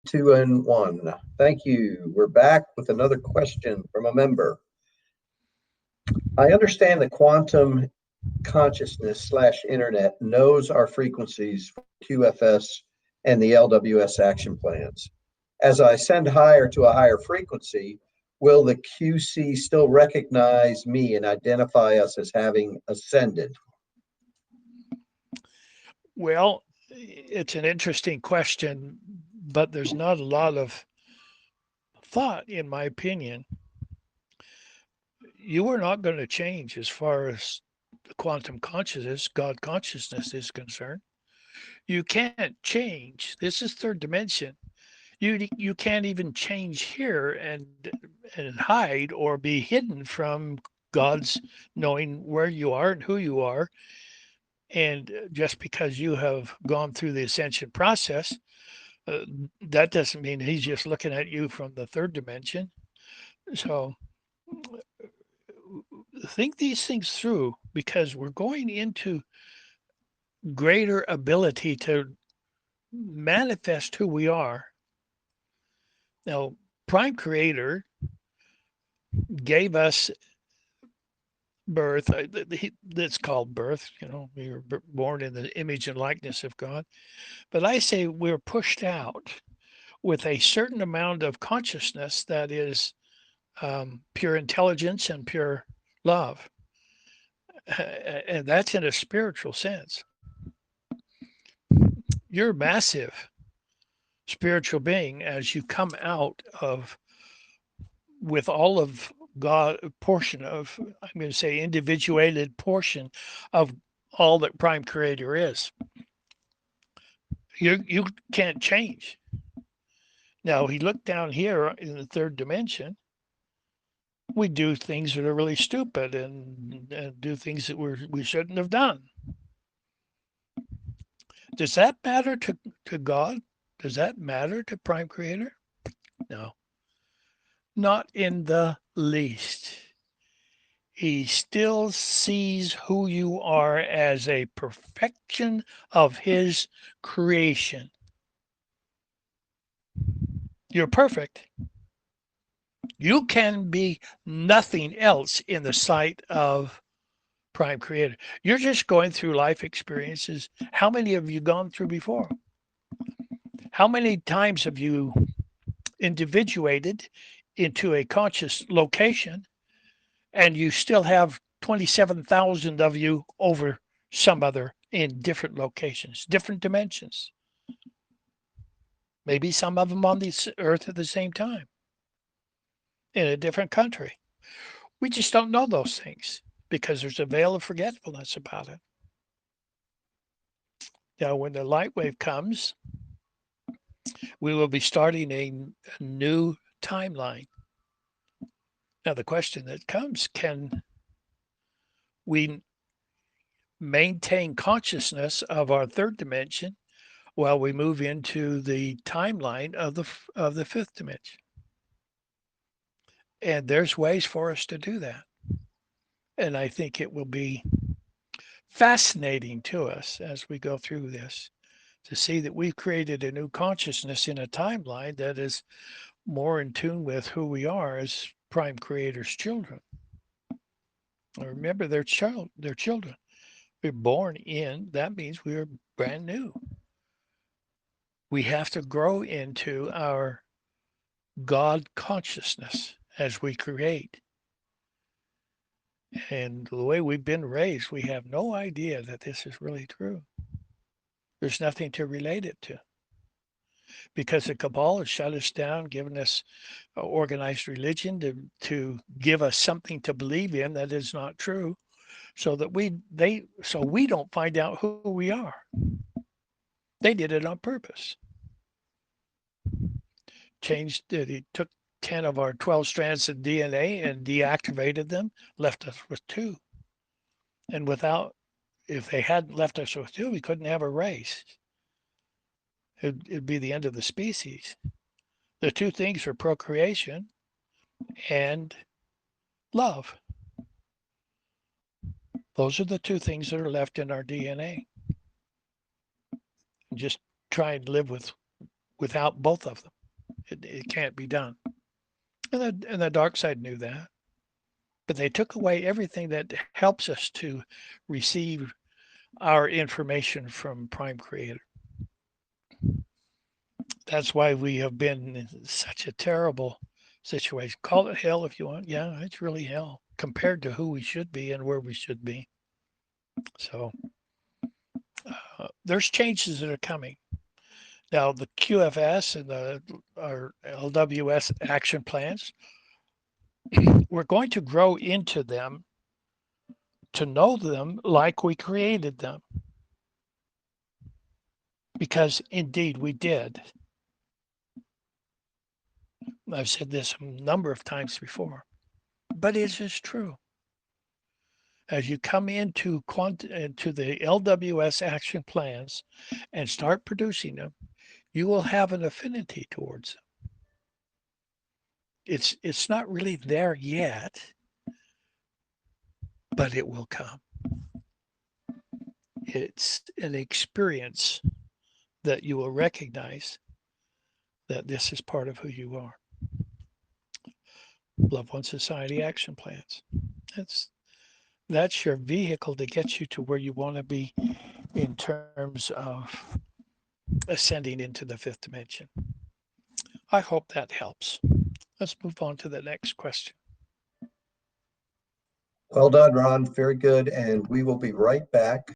two, and one. Thank you. We're back with another question from a member. I understand that quantum consciousness slash internet knows our frequencies for QFS and the LWS action plans. As I ascend higher to a higher frequency, will the QC still recognize me and identify us as having ascended? Well, it's an interesting question, but there's not a lot of thought, in my opinion. You are not going to change as far as the quantum consciousness, God consciousness is concerned. You can't change. This is third dimension. You can't even change here and hide or be hidden from God's knowing where you are and who you are. And just because you have gone through the ascension process, uh, that doesn't mean he's just looking at you from the third dimension. So think these things through because we're going into greater ability to manifest who we are. Now, Prime Creator gave us birth. That's called birth. You know, we were born in the image and likeness of God. But I say we're pushed out with a certain amount of consciousness that is pure intelligence and pure love. And that's in a spiritual sense. You're massive spiritual being as you come out of with all of God portion of I'm going to say individuated portion of all that Prime Creator is. You can't change. Now he looked down here in the third dimension. We do things that are really stupid and do things that we shouldn't have done. Does that matter to God? Does that matter to Prime Creator? No, not in the least. He still sees who you are as a perfection of his creation. You're perfect. You can be nothing else in the sight of Prime Creator. You're just going through life experiences. How many have you gone through before? How many times have you individuated into a conscious location and you still have 27,000 of you over some other in different locations, different dimensions? Maybe some of them on this earth at the same time in a different country. We just don't know those things because there's a veil of forgetfulness about it. Now, when the light wave comes, we will be starting a new timeline. Now, the question that comes, can we maintain consciousness of our third dimension while we move into the timeline of the fifth dimension? And there's ways for us to do that. And I think it will be fascinating to us as we go through this to see that we've created a new consciousness in a timeline that is more in tune with who we are as Prime Creator's children. Remember, they're children. We're born in, that means we are brand new. We have to grow into our God consciousness as we create. And the way we've been raised, we have no idea that this is really true. There's nothing to relate it to because the cabal has shut us down, given us organized religion to give us something to believe in that is not true, so that we don't find out who we are. They did it on purpose. He took 10 of our 12 strands of DNA and deactivated them, left us with two. And if they hadn't left us with two, we couldn't have a race. It'd be the end of the species. The two things are procreation and love. Those are the two things that are left in our DNA. Just try and live without both of them. It can't be done. And the dark side knew that. But they took away everything that helps us to receive our information from Prime Creator. That's why we have been in such a terrible situation. Call it hell if you want. Yeah, it's really hell compared to who we should be and where we should be. So there's changes that are coming. Now, the QFS and our LWS action plans, we're going to grow into them to know them like we created them. Because indeed we did. I've said this a number of times before, but it is true. As you come into the LWS action plans and start producing them, you will have an affinity towards them. It's not really there yet, but it will come. It's an experience that you will recognize that this is part of who you are. Loved One Society action plans. That's your vehicle to get you to where you want to be in terms of ascending into the fifth dimension. I hope that helps. Let's move on to the next question. Well done, Ron. Very good. And we will be right back